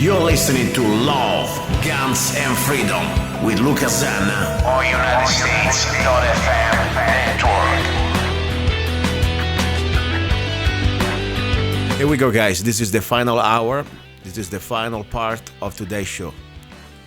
You're listening to Love, Guns and Freedom with Luca Zanna on United States.fm network. Here we go, guys. This is the final hour. This is the final part of today's show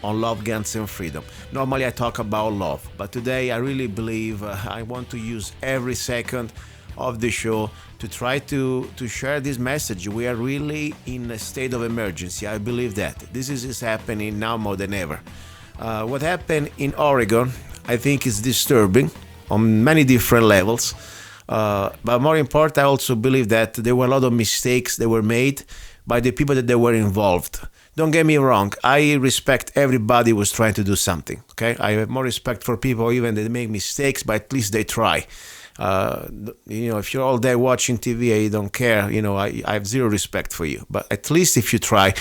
on Love, Guns and Freedom. Normally I talk about love, but today I really believe I want to use every second of the show to try to share this message. We are really in a state of emergency. I believe that. This is happening now more than ever. What happened in Oregon, I think, is disturbing on many different levels. But more important, I also believe that there were a lot of mistakes that were made by the people that they were involved. Don't get me wrong, I respect everybody who was trying to do something. Okay, I have more respect for people even that make mistakes, but at least they try. If you're all day watching TV and you don't care, I have zero respect for you. But at least if you try,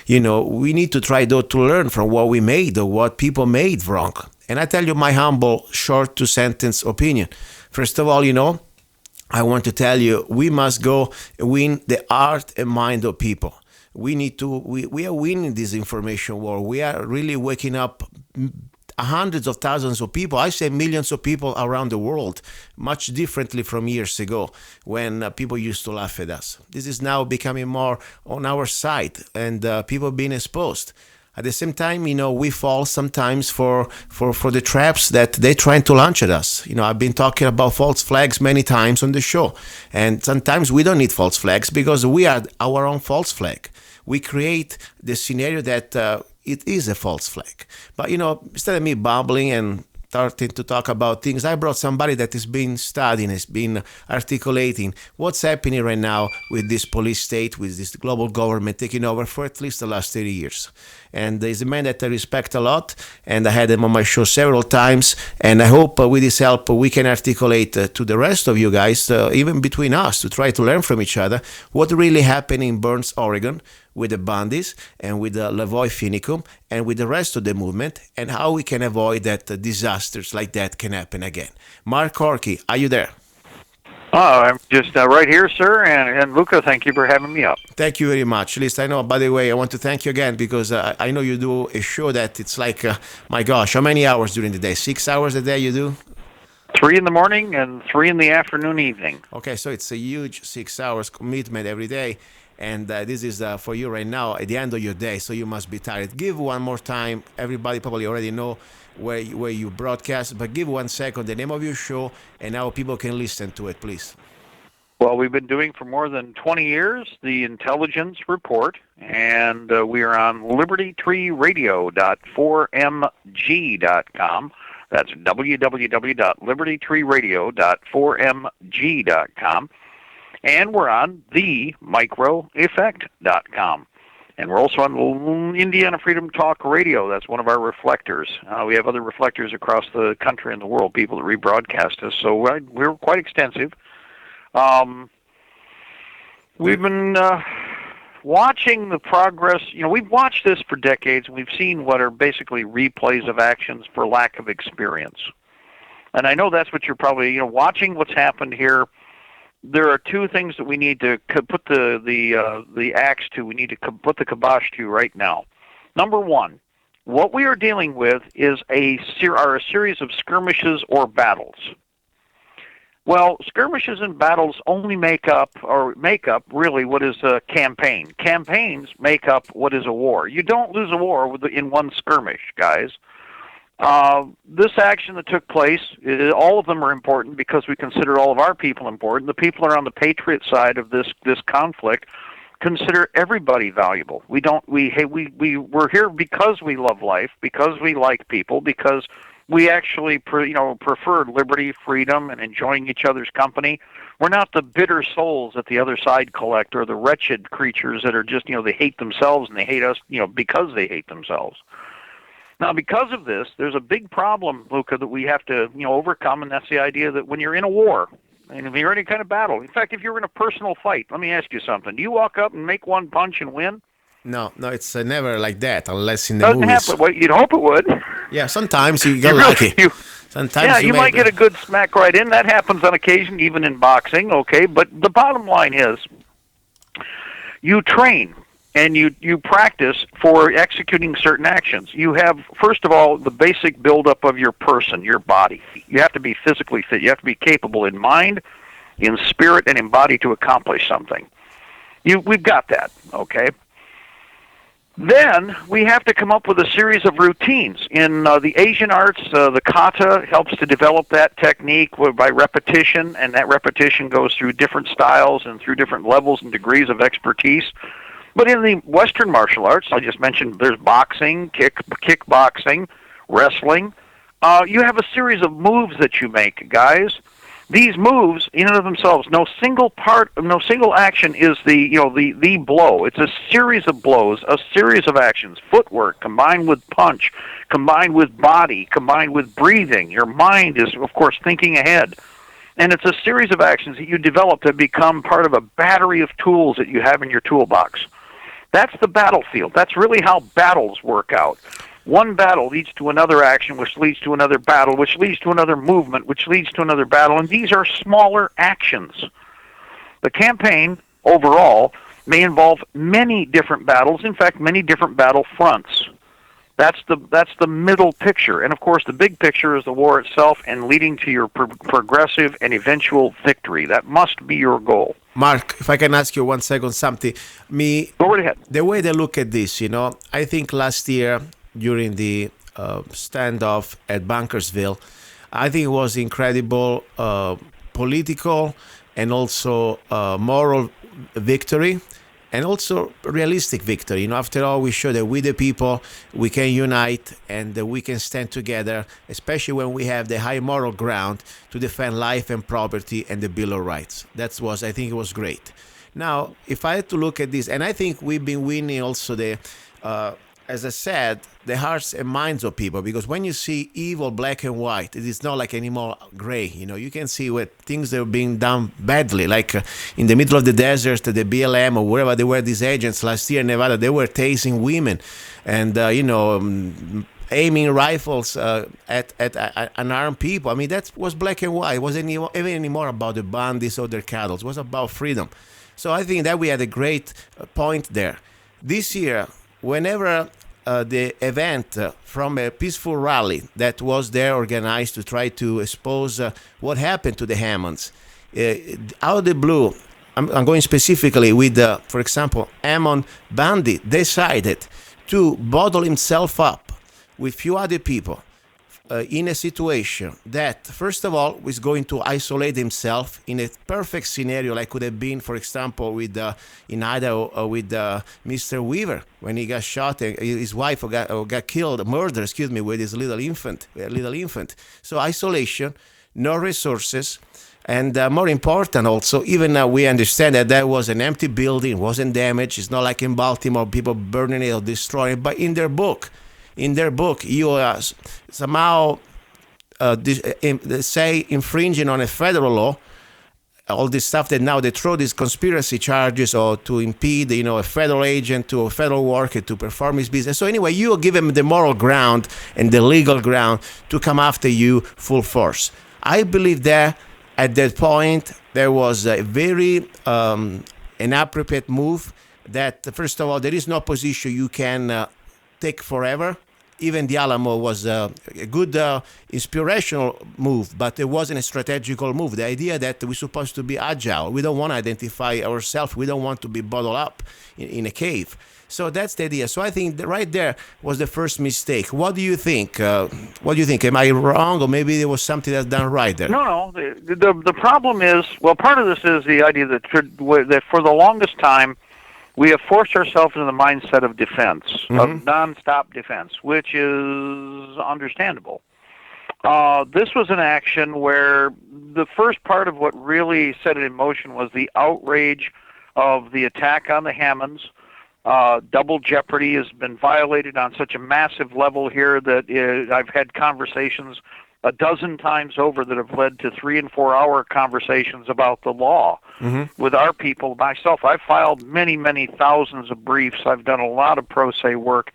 we need to try though to learn from what we made or what people made wrong. And I tell you my humble, short two-sentence opinion. First of all, I want to tell you, we must go win the heart and mind of people. We are winning this information war. We are really waking up hundreds of thousands of people, I say millions of people around the world, much differently from years ago when people used to laugh at us. This is now becoming more on our side and people being exposed. At the same time, we fall sometimes for the traps that they're trying to launch at us. I've been talking about false flags many times on the show. And sometimes we don't need false flags because we are our own false flag. We create the scenario that it is a false flag. But, instead of me babbling and starting to talk about things, I brought somebody that has been studying, has been articulating what's happening right now with this police state, with this global government taking over for at least the last 30 years. And he's a man that I respect a lot, and I had him on my show several times, and I hope with his help we can articulate to the rest of you guys, even between us, to try to learn from each other what really happened in Burns, Oregon, with the Bundys and with the Lavoy Finicum and with the rest of the movement, and how we can avoid that disasters like that can happen again. Mark Koernke, are you there? I'm just right here, sir, and Luca, thank you for having me up. Thank you very much. At least I know, by the way, I want to thank you again because I know you do a show that it's like, my gosh, how many hours during the day? 6 hours a day you do? 3 in the morning and 3 in the afternoon, evening. Okay, so it's a huge 6 hours commitment every day. And this is for you right now at the end of your day, so you must be tired. Give one more time. Everybody probably already know where you broadcast, but give 1 second the name of your show and how people can listen to it, please. Well, we've been doing for more than 20 years the Intelligence Report, and we are on libertytreeradio.4mg.com. That's www.libertytreeradio.4mg.com. And we're on themicroeffect.com. And we're also on Indiana Freedom Talk Radio. That's one of our reflectors. We have other reflectors across the country and the world, people that rebroadcast us. So we're quite extensive. We've been watching the progress. We've watched this for decades, and we've seen what are basically replays of actions for lack of experience. And I know that's what you're probably, watching what's happened here. There are 2 things that we need to put the axe to. We need to put the kibosh to right now. Number 1, what we are dealing with is a series of skirmishes or battles. Well, skirmishes and battles only make up really what is a campaign. Campaigns make up what is a war. You don't lose a war in one skirmish, guys. This action that took place, all of them are important because we consider all of our people important. The people that are on the patriot side of this conflict consider everybody valuable. We're here because we love life, because we like people, because we actually prefer liberty, freedom, and enjoying each other's company. We're not the bitter souls that the other side collect, or the wretched creatures that are just they hate themselves and they hate us because they hate themselves. Now, because of this, there's a big problem, Luca, that we have to overcome, and that's the idea that when you're in a war, and if you're in any kind of battle, in fact, if you're in a personal fight, let me ask you something. Do you walk up and make one punch and win? No, it's never like that, unless in the movies. Doesn't happen. Well, you'd hope it would. Yeah, sometimes you get lucky. Sometimes you might get a good smack right in. That happens on occasion, even in boxing, okay? But the bottom line is, you train. and you practice for executing certain actions. You have, first of all, the basic buildup of your person, your body. You have to be physically fit. You have to be capable in mind, in spirit, and in body to accomplish something. We've got that, okay? Then we have to come up with a series of routines. In the Asian arts, the kata helps to develop that technique by repetition, and that repetition goes through different styles and through different levels and degrees of expertise. But in the Western martial arts, I just mentioned there's boxing, kickboxing, wrestling. You have a series of moves that you make, guys. These moves, in and of themselves, no single action is the blow. It's a series of blows, a series of actions, footwork combined with punch, combined with body, combined with breathing. Your mind is, of course, thinking ahead. And it's a series of actions that you develop to become part of a battery of tools that you have in your toolbox. That's the battlefield. That's really how battles work out. One battle leads to another action, which leads to another battle, which leads to another movement, which leads to another battle, and these are smaller actions. The campaign, overall, may involve many different battles, in fact, many different battle fronts. That's the middle picture. And, of course, the big picture is the war itself and leading to your progressive and eventual victory. That must be your goal. Mark, if I can ask you 1 second something. Go right ahead. The way they look at this, I think last year during the standoff at Bunkersville, I think it was incredible political and also moral victory, and also realistic victory. After all, we show that we the people, we can unite and we can stand together, especially when we have the high moral ground to defend life and property and the Bill of Rights. I think it was great. Now, if I had to look at this, and I think we've been winning also as I said, the hearts and minds of people, because when you see evil black and white, it is not like anymore gray. You can see what things that are being done badly, like in the middle of the desert, the BLM or wherever they were, these agents last year in Nevada, they were tasing women and aiming rifles at unarmed people. I mean, that was black and white. It wasn't even anymore about the bandits or their cattle. It was about freedom. So I think that we had a great point there. This year, whenever the event from a peaceful rally that was there organized to try to expose what happened to the Hammonds, out of the blue, I'm going specifically with, for example, Hammond Bandit decided to bottle himself up with few other people in a situation that, first of all, was going to isolate himself in a perfect scenario like could have been, for example, with in Idaho with Mr. Weaver when he got shot and his wife got killed, murdered, with his little infant. So isolation, no resources, and more important also, even now we understand that was an empty building, wasn't damaged. It's not like in Baltimore, people burning it or destroying it, but in their book, you somehow say infringing on a federal law, all this stuff that now they throw these conspiracy charges or to impede, a federal agent to a federal worker to perform his business. So anyway, you give him the moral ground and the legal ground to come after you full force. I believe that at that point there was a very inappropriate move. That first of all, there is no position you can take forever. Even the Alamo was a good inspirational move, but it wasn't a strategical move. The idea that we're supposed to be agile. We don't want to identify ourselves. We don't want to be bottled up in a cave. So that's the idea. So I think that right there was the first mistake. What do you think? Am I wrong, or maybe there was something that's done right there? No. The problem is, well, part of this is the idea that for the longest time, we have forced ourselves into the mindset of defense, of nonstop defense, which is understandable. This was an action where the first part of what really set it in motion was the outrage of the attack on the Hammonds. Double jeopardy has been violated on such a massive level here that I've had conversations a dozen times over that have led to 3 and 4 hour conversations about the law with our people. Myself, I've filed many, many thousands of briefs. I've done a lot of pro se work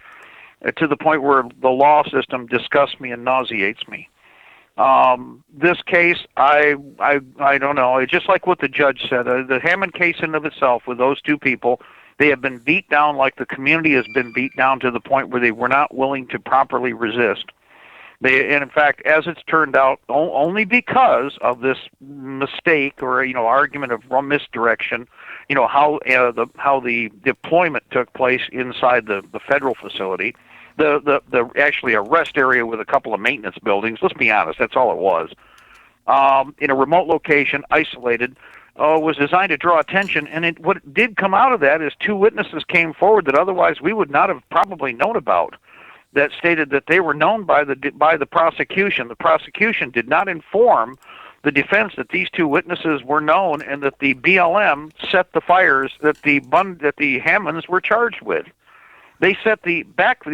to the point where the law system disgusts me and nauseates me. This case, I don't know. It's just like what the judge said. The Hammond case in of itself with those two people They have been beat down like the community has been beat down to the point where they were not willing to properly resist. And in fact, as it's turned out, only because of this mistake or argument of misdirection, how the deployment took place inside the federal facility, the actually a rest area with a couple of maintenance buildings. Let's be honest, that's all it was. In a remote location, isolated, was designed to draw attention, and what did come out of that is 2 witnesses came forward that otherwise we would not have probably known about, that stated that they were known by the prosecution. The prosecution did not inform the defense that these 2 witnesses were known and that the BLM set the fires that the Hammonds were charged with. They set the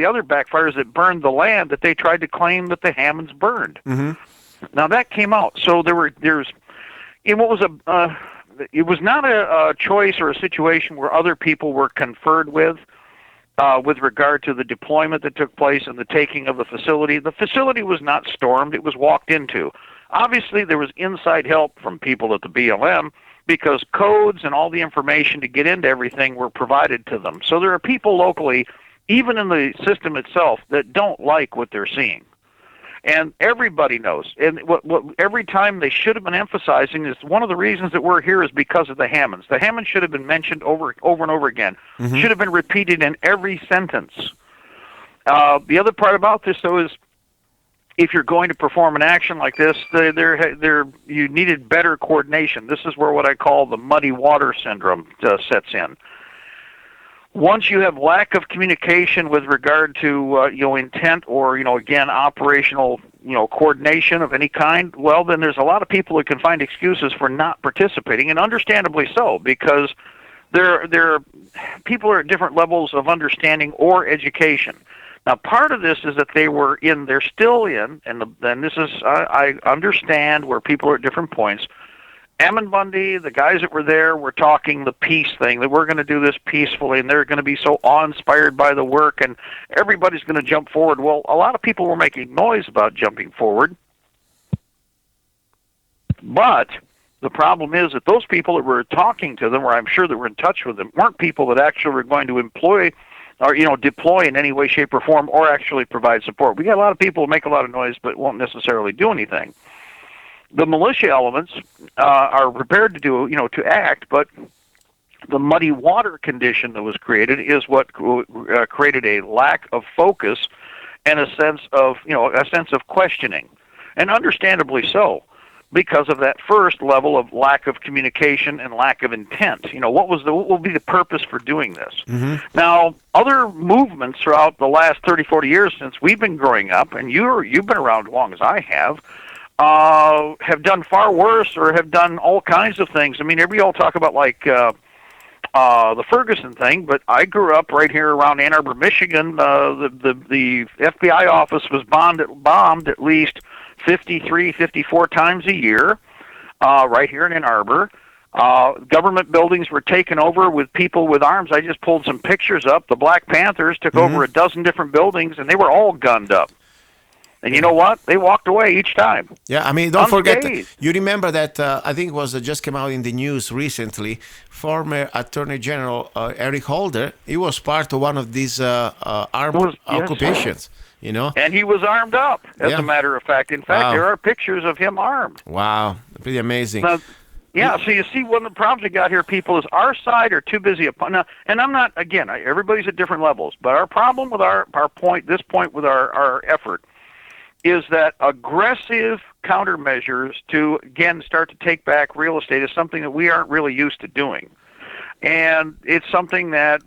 other backfires that burned the land that they tried to claim that the Hammonds burned. Mm-hmm. Now that came out. So it was not a choice or a situation where other people were conferred with regard to the deployment that took place and the taking of the facility. The facility was not stormed; it was walked into. Obviously, there was inside help from people at the BLM because codes and all the information to get into everything were provided to them. So there are people locally, even in the system itself, that don't like what they're seeing. And everybody knows. And what every time they should have been emphasizing is one of the reasons that we're here is because of the Hammonds. The Hammonds should have been mentioned over and over again. Mm-hmm. Should have been repeated in every sentence. The other part about this, though, is if you're going to perform an action like this, you needed better coordination. This is where what I call the muddy water syndrome sets in. Once you have lack of communication with regard to intent or again operational coordination of any kind, well then there's a lot of people that can find excuses for not participating, and understandably so, because people are at different levels of understanding or education. Now, part of this is that they're still in, and this is, I understand where people are at different points. Ammon Bundy, the guys that were there, were talking the peace thing, that we're going to do this peacefully, and they're going to be so awe-inspired by the work, and everybody's going to jump forward. Well, a lot of people were making noise about jumping forward, but the problem is that those people that were talking to them, or I'm sure that were in touch with them, weren't people that actually were going to employ or deploy in any way, shape, or form, or actually provide support. We got a lot of people who make a lot of noise but won't necessarily do anything. The militia elements are prepared to act, but the muddy water condition that was created is what created a lack of focus and a sense of questioning, and understandably so, because of that first level of lack of communication and lack of intent. What will be the purpose for doing this? Mm-hmm. Now, other movements throughout the last 30, 40 years since we've been growing up, and you've been around as long as I have done far worse or have done all kinds of things. I mean, we all talk about the Ferguson thing, but I grew up right here around Ann Arbor, Michigan. The FBI office was bombed at least 53, 54 times a year, right here in Ann Arbor. Government buildings were taken over with people with arms. I just pulled some pictures up. The Black Panthers took over a dozen different buildings, and they were all gunned up. And you know what? They walked away each time. Yeah, I mean, don't forget, you remember that, I think it was just came out in the news recently, former Attorney General Eric Holder, he was part of one of these armed occupations, And he was armed up, as a matter of fact. In fact, there are pictures of him armed. Wow, pretty amazing. Now, so you see, one of the problems we got here, people, is our side are too busy. Now, and I'm not, again, everybody's at different levels, but our problem with our point with our effort, is that aggressive countermeasures to, again, start to take back real estate is something that we aren't really used to doing. And it's something that,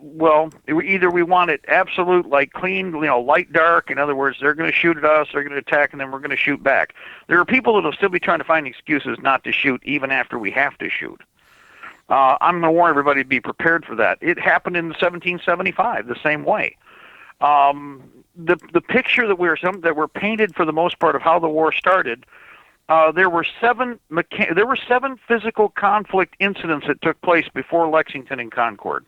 either we want it absolute, like clean, light, dark. In other words, they're going to shoot at us, they're going to attack, and then we're going to shoot back. There are people that will still be trying to find excuses not to shoot even after we have to shoot. I'm going to warn everybody to be prepared for that. It happened in 1775 the same way. The picture that were painted for the most part of how the war started, there were seven physical conflict incidents that took place before Lexington and Concord.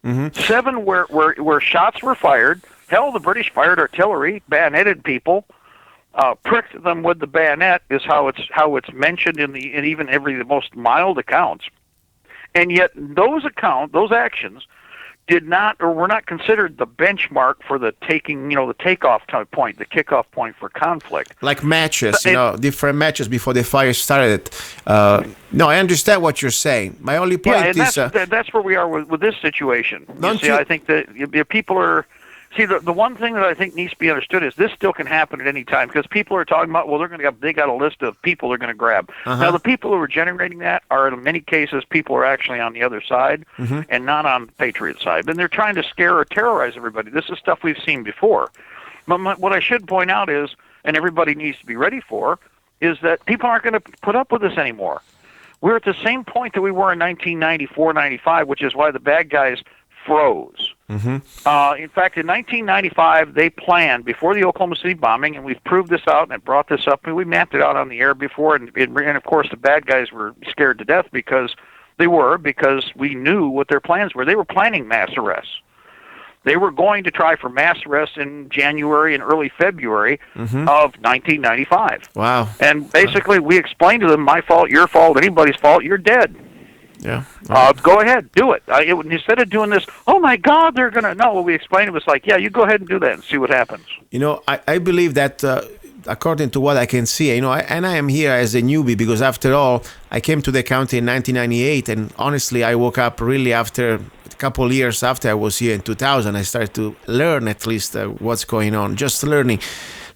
Mm-hmm. 7 where shots were fired. Hell, the British fired artillery, bayoneted people, pricked them with the bayonet is how it's mentioned in even the most mild accounts. And yet those actions did not, or were not considered the benchmark for the the takeoff point, the kickoff point for conflict. Like matches, different matches before the fire started. No, I understand what you're saying. My only point is... that's where we are with this situation. I think that people are... See, the one thing that I think needs to be understood is this still can happen at any time, because people are talking about, well, they got a list of people they're going to grab. Now, the people who are generating that are, in many cases, people are actually on the other side and not on the Patriot side. And they're trying to scare or terrorize everybody. This is stuff we've seen before. But what I should point out is, and everybody needs to be ready for, is that people aren't going to put up with this anymore. We're at the same point that we were in 1994, 95, which is why the bad guys froze. In fact, in 1995, they planned, before the Oklahoma City bombing, and we've proved this out, and I brought this up, and we mapped it out on the air before, and of course the bad guys were scared to death because we knew what their plans were. They were planning mass arrests. They were going to try for mass arrests in January and early February of 1995. Wow. And basically, we explained to them, my fault, your fault, anybody's fault, you're dead. Yeah. Go ahead, do it. Instead of doing this, oh my God, they're going to... No, what we explained, it was like, yeah, you go ahead and do that and see what happens. I believe that according to what I can see, I am here as a newbie because after all, I came to the county in 1998, and honestly, I woke up really after a couple of years after I was here in 2000. I started to learn at least what's going on, just learning.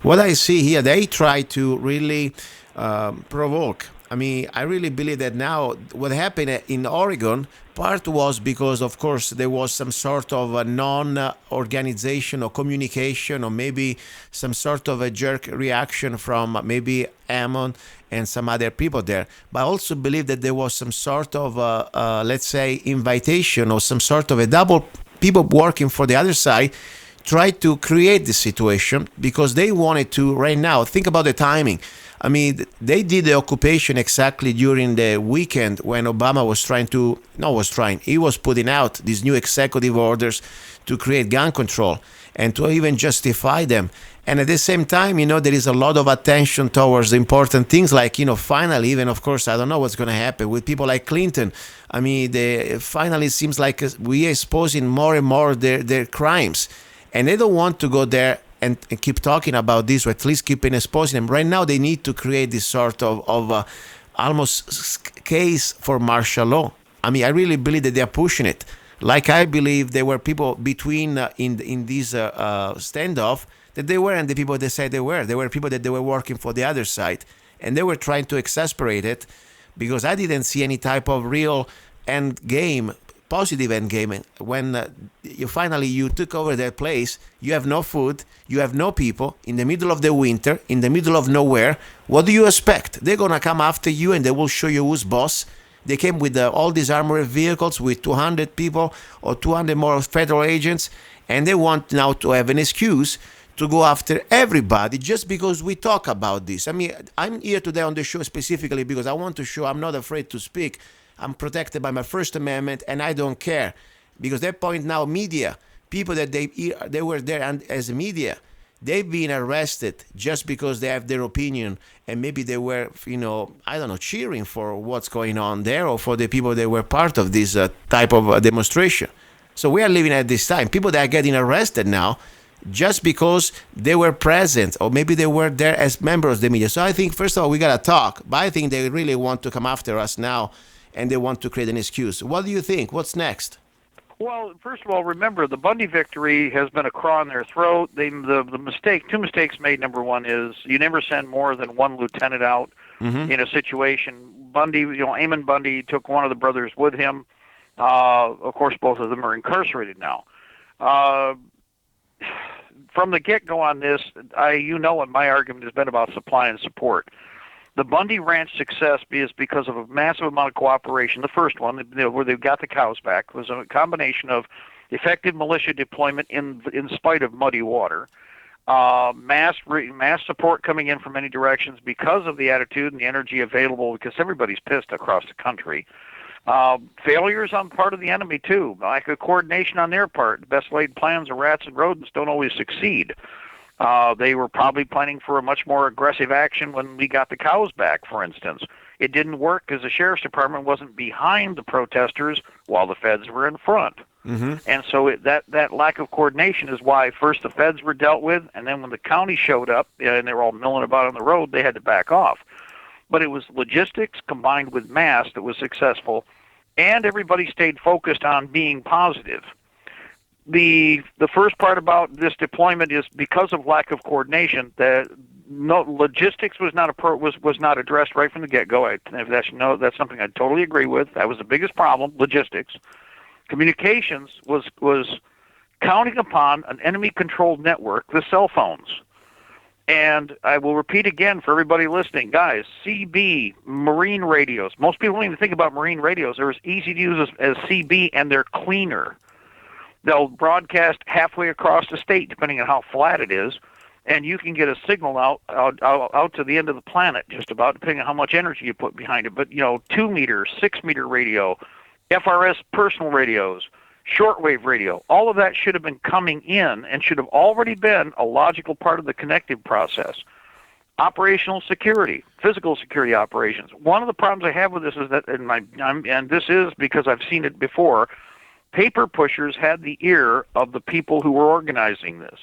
What I see here, they try to really provoke. I really believe that now what happened in Oregon, part was because, of course, there was some sort of a non-organization or communication, or maybe some sort of a jerk reaction from maybe Ammon and some other people there. But I also believe that there was some sort of, let's say, invitation or some sort of a double people working for the other side try to create the situation because they wanted to right now. Think about the timing. They did the occupation exactly during the weekend when Obama he was putting out these new executive orders to create gun control and to even justify them. And at the same time, there is a lot of attention towards important things like, finally, even, of course, I don't know what's going to happen with people like Clinton. Finally, it seems like we are exposing more and more their crimes. And they don't want to go there and keep talking about this, or at least keep exposing them. Right now, they need to create this sort of almost case for martial law. I really believe that they are pushing it. Like I believe there were people between in this standoff that they were, and the people that said they were. There were people that they were working for the other side, and they were trying to exasperate it because I didn't see any type of real end game. Positive end game. When you took over their place, you have no food, you have no people, in the middle of the winter, in the middle of nowhere. What do you expect? They're gonna come after you and they will show you who's boss. They came with all these armored vehicles with 200 people or 200 more federal agents, and they want now to have an excuse to go after everybody just because we talk about this. I'm here today on the show specifically because I want to show I'm not afraid to speak. I'm protected by my First Amendment, and I don't care. Because they point now media, people that they were there as media, they've been arrested just because they have their opinion, and maybe they were, cheering for what's going on there or for the people that were part of this type of demonstration. So we are living at this time. People that are getting arrested now just because they were present or maybe they were there as members of the media. So I think, first of all, we got to talk, but I think they really want to come after us now. And they want to create an excuse. What do you think? What's next? Well, first of all, remember, the Bundy victory has been a claw in their throat. Two mistakes made. Number one is you never send more than one lieutenant out in a situation. Bundy, Ammon Bundy took one of the brothers with him. Of course, both of them are incarcerated now. From the get-go on this, what my argument has been about supply and support. The Bundy Ranch success is because of a massive amount of cooperation. The first one, where they've got the cows back, was a combination of effective militia deployment in spite of muddy water, mass support coming in from many directions because of the attitude and the energy available, because everybody's pissed across the country. Failures on the part of the enemy, too, like a coordination on their part. The best laid plans of rats and rodents don't always succeed. They were probably planning for a much more aggressive action when we got the cows back, for instance. It didn't work because the sheriff's department wasn't behind the protesters while the feds were in front. And so that lack of coordination is why first the feds were dealt with, and then when the county showed up and they were all milling about on the road, they had to back off. But it was logistics combined with mass that was successful, and everybody stayed focused on being positive. The first part about this deployment is because of lack of coordination. Logistics was not addressed right from the get-go. That's something I totally agree with. That was the biggest problem, logistics. Communications was counting upon an enemy-controlled network, the cell phones. And I will repeat again for everybody listening, guys, CB, marine radios. Most people don't even think about marine radios. They're as easy to use as CB, and they're cleaner. They'll broadcast halfway across the state, depending on how flat it is, and you can get a signal out to the end of the planet, just about, depending on how much energy you put behind it. But, 2-meter, 6-meter radio, FRS personal radios, shortwave radio, all of that should have been coming in and should have already been a logical part of the connective process. Operational security, physical security operations. One of the problems I have with this is that, and this is because I've seen it before, paper pushers had the ear of the people who were organizing this.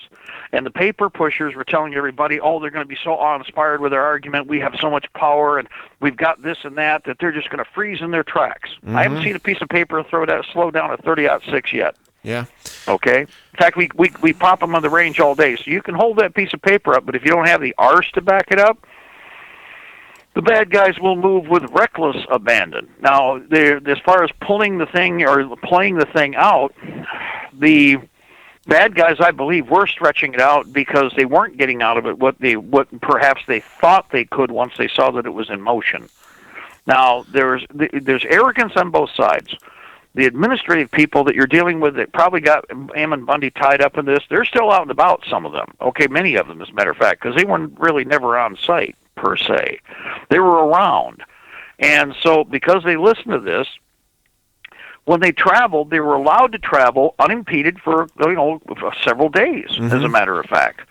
And the paper pushers were telling everybody, they're going to be so awe-inspired with their argument, we have so much power, and we've got this and that they're just going to freeze in their tracks. I haven't seen a piece of paper slow down a 30-06 yet. Yeah. Okay? In fact, we pop them on the range all day. So you can hold that piece of paper up, but if you don't have the arse to back it up, the bad guys will move with reckless abandon. Now, as far as pulling the thing or playing the thing out, the bad guys, I believe, were stretching it out because they weren't getting out of it what perhaps they thought they could once they saw that it was in motion. Now, there's arrogance on both sides. The administrative people that you're dealing with that probably got Ammon Bundy tied up in this, they're still out and about, some of them. Okay, many of them, as a matter of fact, because they weren't really never on site, per se. They were around. And so because they listened to this, when they traveled, they were allowed to travel unimpeded for several days, as a matter of fact.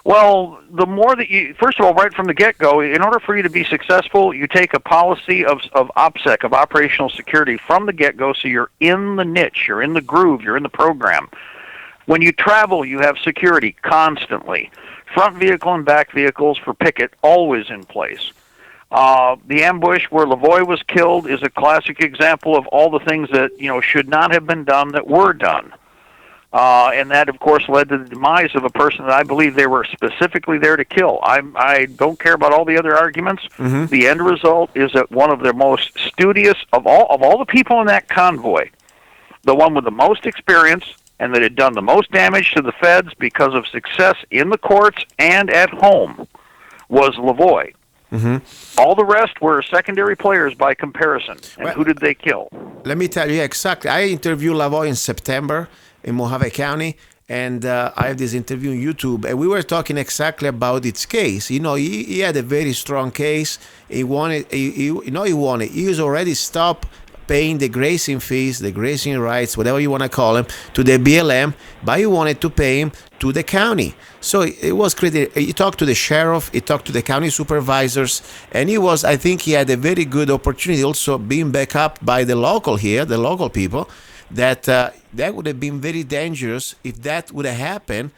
Well, the more that first of all, right from the get-go, in order for you to be successful, you take a policy of OPSEC, of operational security, from the get-go, so you're in the niche, you're in the groove, you're in the program. When you travel, you have security constantly. Front vehicle and back vehicles for picket, always in place. The ambush where Lavoy was killed is a classic example of all the things that should not have been done that were done. And that, of course, led to the demise of a person that I believe they were specifically there to kill. I don't care about all the other arguments. The end result is that one of the most studious of all the people in that convoy, the one with the most experience and that had done the most damage to the feds because of success in the courts and at home, was Lavoy. All the rest were secondary players by comparison. And who did they kill? Let me tell you exactly. I interviewed Lavoy in September in Mojave County, and I have this interview on YouTube, and we were talking exactly about its case. He had a very strong case. He wanted. He was already stopped paying the grazing fees, the grazing rights, whatever you want to call them, to the BLM, but he wanted to pay him to the county. So it was created. He talked to the sheriff, he talked to the county supervisors, and I think he had a very good opportunity also being backed up by the local people, that would have been very dangerous if that would have happened,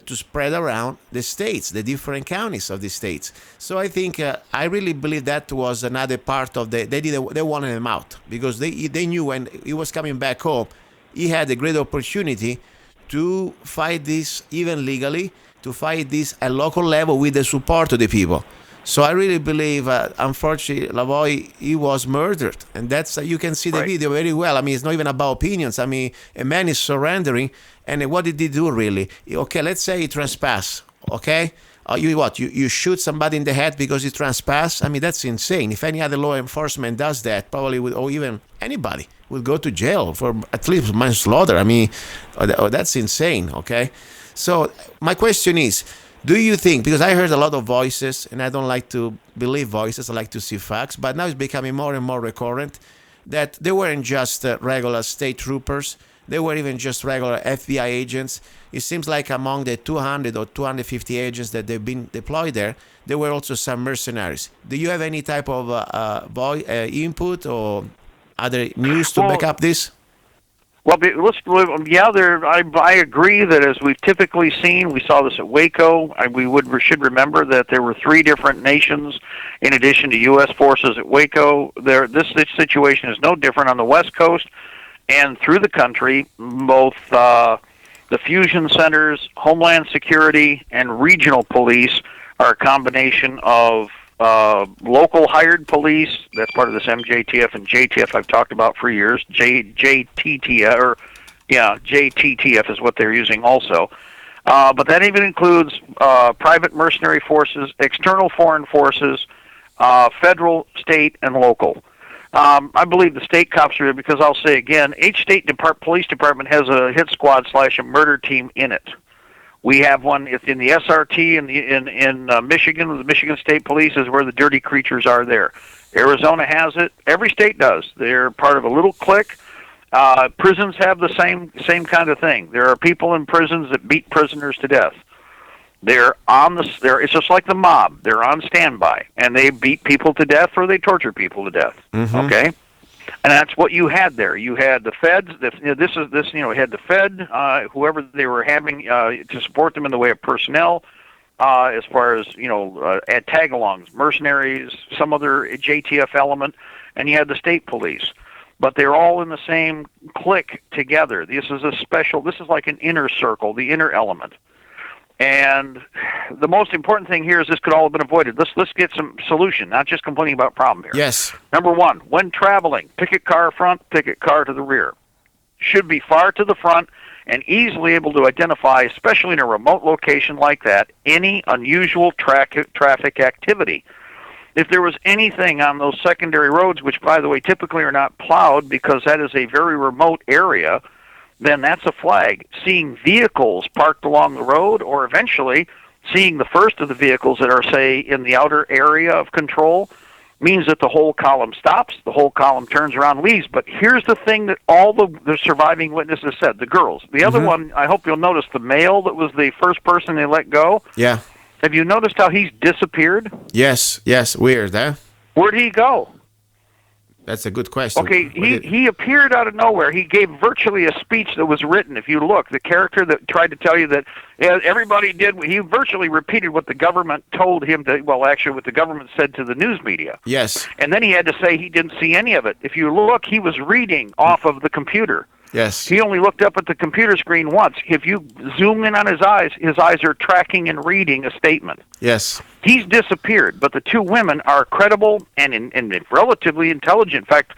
to spread around the states, the different counties of the states. So I think I really believe that was another part of they wanted him out because they knew when he was coming back home, he had a great opportunity to fight this even legally, to fight this at local level with the support of the people. So I really believe, unfortunately, Lavoy, he was murdered. And that's, you can see the video very well. I mean, it's not even about opinions. I mean, a man is surrendering. And what did he do, really? Okay, let's say he trespassed, okay? You shoot somebody in the head because he trespassed? I mean, that's insane. If any other law enforcement does that, probably or even anybody will go to jail for at least manslaughter. I mean, that's insane, okay? So my question is, do you think, because I heard a lot of voices, and I don't like to believe voices, I like to see facts, but now it's becoming more and more recurrent. that they weren't just regular state troopers. They were even just regular FBI agents. It seems like among the 200 or 250 agents that they've been deployed there were also some mercenaries. Do you have any type of input or other news to back up this? Well, I agree that as we've typically seen, we saw this at Waco. Should remember that there were 3 different nations in addition to U.S. forces at Waco. This situation is no different on the West Coast and through the country. Both the fusion centers, Homeland Security, and regional police are a combination of local hired police. That's part of this MJTF and JTF I've talked about for years. JTTF is what they're using also. But that even includes private mercenary forces, external foreign forces, federal, state, and local. I believe the state cops are there because I'll say again, each state police department has a hit squad / a murder team in it. We have one. It's in the SRT in Michigan. The Michigan State Police is where the dirty creatures are there. Arizona has it. Every state does. They're part of a little clique. Prisons have the same kind of thing. There are people in prisons that beat prisoners to death. It's just like the mob. They're on standby, and they beat people to death or they torture people to death. Mm-hmm. Okay. And that's what you had there. You had the feds. You had the Fed, whoever they were having to support them in the way of personnel, as far as at tag-alongs, mercenaries, some other JTF element, and you had the state police. But they're all in the same clique together. This is like an inner circle, the inner element. And the most important thing here is this could all have been avoided. Let's get some solution, not just complaining about problem here. Yes. Number 1, when traveling, picket car front, picket car to the rear. Should be far to the front and easily able to identify, especially in a remote location like that, any unusual traffic activity. If there was anything on those secondary roads, which, by the way, typically are not plowed because that is a very remote area, then that's a flag. Seeing vehicles parked along the road, or eventually seeing the first of the vehicles that are, say, in the outer area of control, means that the whole column stops, the whole column turns around, leaves. But here's the thing that all the surviving witnesses said, the girls. The other one, I hope you'll notice, the male that was the first person they let go. Yeah. Have you noticed how he's disappeared? Yes. Weird, huh? Where'd he go? That's a good question. Okay, he appeared out of nowhere. He gave virtually a speech that was written. If you look, the character that tried to tell you that everybody did, he virtually repeated what the government told him to, well, actually what the government said to the news media. Yes. And then he had to say he didn't see any of it. If you look, he was reading off of the computer. Yes. He only looked up at the computer screen once. If you zoom in on his eyes are tracking and reading a statement. Yes. He's disappeared, but the 2 women are credible and relatively intelligent. In fact,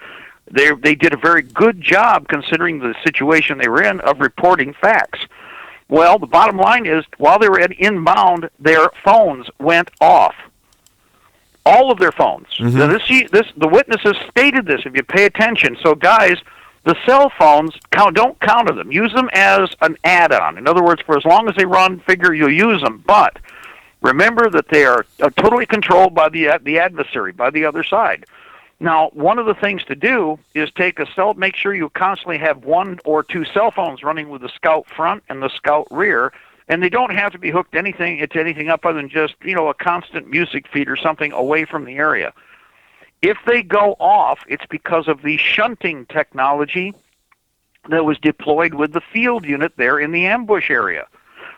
they did a very good job, considering the situation they were in, of reporting facts. Well, the bottom line is, while they were inbound, their phones went off. All of their phones. Mm-hmm. Now, the witnesses stated this, if you pay attention. So, guys, the cell phones, don't counter them. Use them as an add-on. In other words, for as long as they run, figure you'll use them. But remember that they are totally controlled by the adversary, by the other side. Now, one of the things to do is make sure you constantly have 1 or 2 cell phones running with the Scout front and the Scout rear, and they don't have to be hooked to anything up other than just, a constant music feed or something away from the area. If they go off, it's because of the shunting technology that was deployed with the field unit there in the ambush area.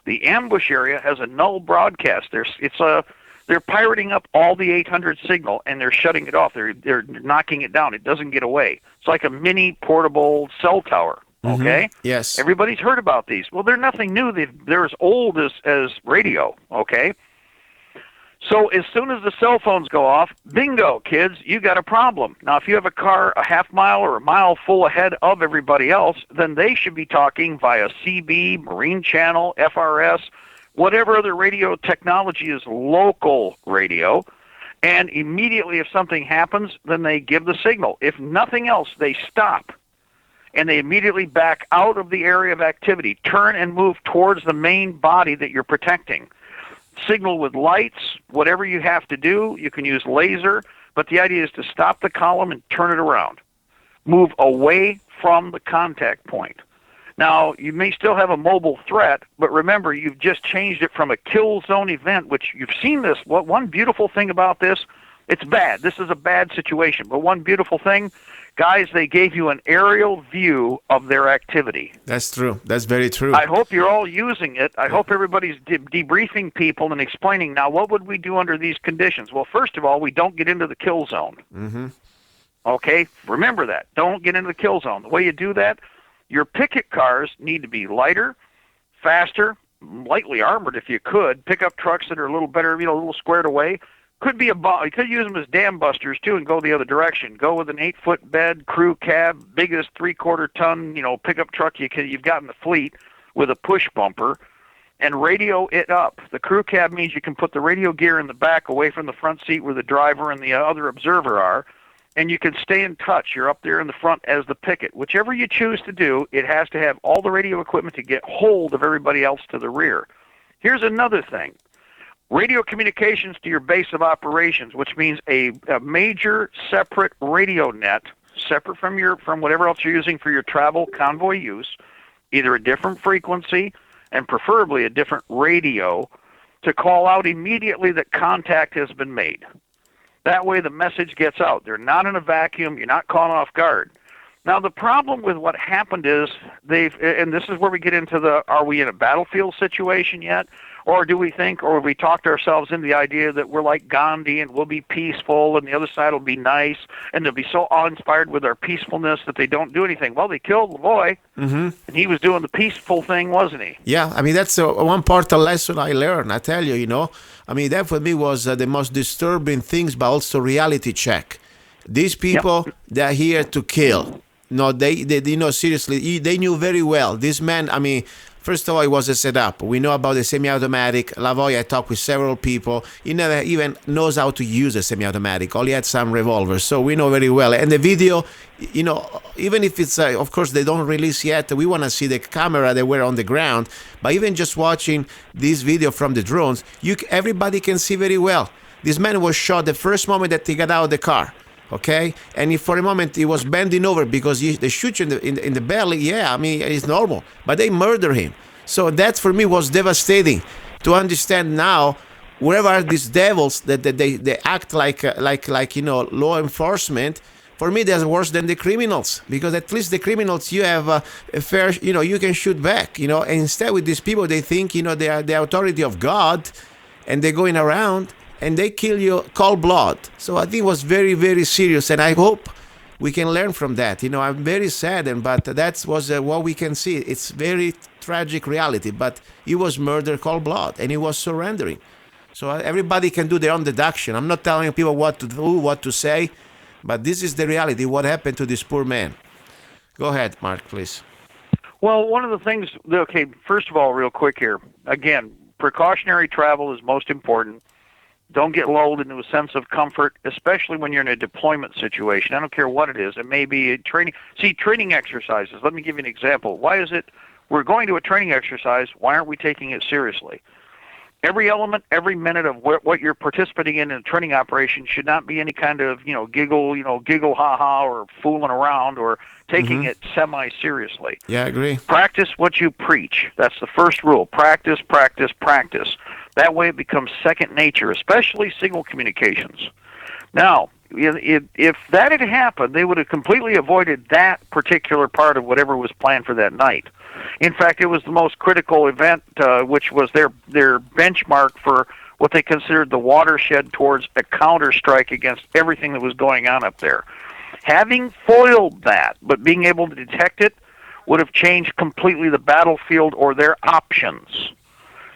The ambush area has a null broadcast. They're pirating up all the 800 signal, and they're shutting it off. They're knocking it down. It doesn't get away. It's like a mini portable cell tower. Okay? Mm-hmm. Yes. Everybody's heard about these. Well, they're nothing new. They're as old as radio. Okay? So as soon as the cell phones go off, bingo, kids, you got a problem. Now, if you have a car a half mile or a mile full ahead of everybody else, then they should be talking via CB, Marine Channel, FRS, whatever other radio technology is local radio. And immediately if something happens, then they give the signal. If nothing else, they stop. And they immediately back out of the area of activity, turn and move towards the main body that you're protecting. Signal with lights, whatever you have to do. You can use laser, but the idea is to stop the column and turn it around. move away from the contact point. Now, you may still have a mobile threat, but remember, you've just changed it from a kill zone event, which you've seen this. One beautiful thing about this, it's bad. This is a bad situation. But one beautiful thing, guys, they gave you an aerial view of their activity. That's true. That's very true. I hope you're all using it. I hope everybody's debriefing people and explaining, now, what would we do under these conditions? Well, first of all, we don't get into the kill zone. Mm-hmm. Okay? Remember that. Don't get into the kill zone. The way you do that, your picket cars need to be lighter, faster, lightly armored if you could. Pickup trucks that are a little better, a little squared away. Could be you could use them as dam busters too and go the other direction. Go with an 8-foot bed, crew cab, biggest 3/4 ton, pickup truck you've got in the fleet with a push bumper, and radio it up. The crew cab means you can put the radio gear in the back away from the front seat where the driver and the other observer are. And you can stay in touch. You're up there in the front as the picket. Whichever you choose to do, it has to have all the radio equipment to get hold of everybody else to the rear. Here's another thing. Radio communications to your base of operations, which means a major separate radio net, separate from whatever else you're using for your travel convoy use, either a different frequency and preferably a different radio to call out immediately that contact has been made. That way the message gets out. They're not in a vacuum. You're not caught off guard. Now, the problem with what happened is and this is where we get into are we in a battlefield situation yet? Or do we think, or have we talked ourselves into the idea that we're like Gandhi and we'll be peaceful and the other side will be nice and they'll be so awe-inspired with our peacefulness that they don't do anything? Well, they killed Lavoy, and he was doing the peaceful thing, wasn't he? Yeah, I mean, that's one part of lesson I learned, I tell you, I mean, that for me was the most disturbing things, but also reality check. These people, they're here to kill. No, they seriously, they knew very well. This man, I mean, first of all, it was a setup. We know about the semi-automatic. Lavoy, I talked with several people. He never even knows how to use a semi-automatic. All he had some revolvers, so we know very well. And the video, even if it's, of course, they don't release yet, we want to see the camera that were on the ground. But even just watching this video from the drones, everybody can see very well. This man was shot the first moment that he got out of the car. Okay, and for a moment he was bending over because they shoot you in the belly. Yeah, I mean it's normal, but they murder him. So that for me was devastating to understand now. Wherever are these devils that they act like law enforcement? For me, they're worse than the criminals because at least the criminals you have a fair, you can shoot back. And instead with these people they think they are the authority of God, and they're going around. And they kill you cold blood. So I think it was very, very serious. And I hope we can learn from that. I'm very saddened, but that was what we can see. It's very tragic reality. But he was murdered cold blood, and he was surrendering. So everybody can do their own deduction. I'm not telling people what to do, what to say, but this is the reality, what happened to this poor man. Go ahead, Mark, please. Well, one of the things, okay, first of all, real quick here. Again, precautionary travel is most important. Don't get lulled into a sense of comfort, especially when you're in a deployment situation. I don't care what it is. It may be training. See, training exercises. Let me give you an example. Why is it we're going to a training exercise? Why aren't we taking it seriously? Every element, every minute of what you're participating in a training operation should not be any kind of, giggle, ha-ha, or fooling around or taking it semi-seriously. Yeah, I agree. Practice what you preach. That's the first rule. Practice, practice, practice. That way it becomes second nature, especially signal communications. Now, if that had happened, they would have completely avoided that particular part of whatever was planned for that night. In fact, it was the most critical event, which was their benchmark for what they considered the watershed towards a counter-strike against everything that was going on up there. Having foiled that, but being able to detect it, would have changed completely the battlefield or their options.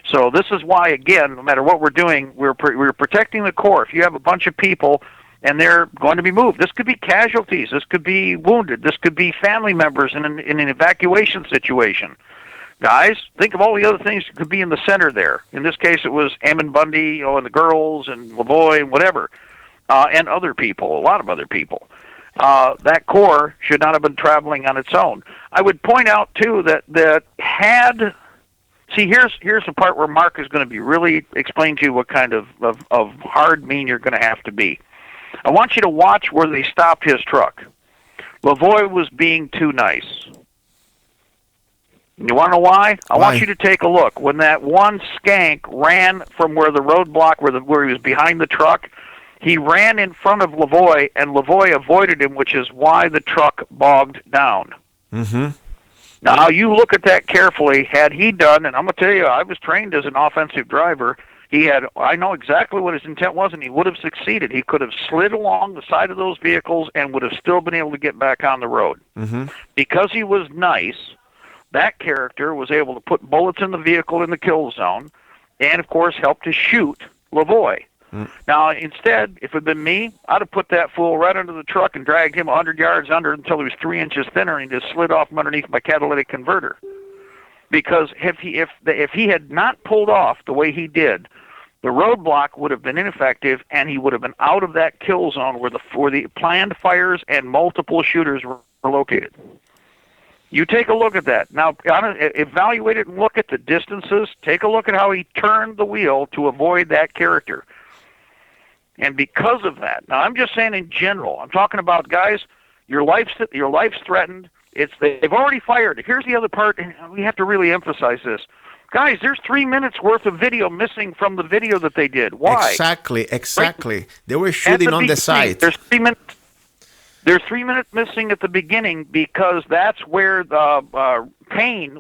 So this is why, again, no matter what we're doing, we're protecting the core. If you have a bunch of people and they're going to be moved, this could be casualties, this could be wounded, this could be family members in an evacuation situation. Guys, think of all the other things that could be in the center there. In this case, it was Ammon Bundy, and the girls, and Lavoy, and whatever, and other people, a lot of other people. That core should not have been traveling on its own. I would point out, too, that had... See, here's the part where Mark is going to be really explain to you what kind of hard mean you're going to have to be. I want you to watch where they stopped his truck. Lavoy was being too nice. You want to know why? I want you to take a look. When that one skank ran from where the roadblock, where he was behind the truck, he ran in front of Lavoy, and Lavoy avoided him, which is why the truck bogged down. Mm-hmm. Now, you look at that carefully. Had he done, and I'm going to tell you, I was trained as an offensive driver. I know exactly what his intent was, and he would have succeeded. He could have slid along the side of those vehicles and would have still been able to get back on the road. Mm-hmm. Because he was nice, that character was able to put bullets in the vehicle in the kill zone and, of course, help to shoot Lavoy. Mm. Now, instead, if it had been me, I'd have put that fool right under the truck and dragged him 100 yards under until he was 3 inches thinner, and he just slid off from underneath my catalytic converter. Because if he had not pulled off the way he did, the roadblock would have been ineffective, and he would have been out of that kill zone where the planned fires and multiple shooters were located. You take a look at that. Now, evaluate it and look at the distances. Take a look at how he turned the wheel to avoid that character. And because of that, now I'm just saying in general, I'm talking about, guys, your life's threatened. They've already fired. Here's the other part, and we have to really emphasize this. Guys, there's 3 minutes worth of video missing from the video that they did. Why? Exactly. Right? They were shooting on the side. There's 3 minutes. There's 3 minutes missing at the beginning because that's where the Payne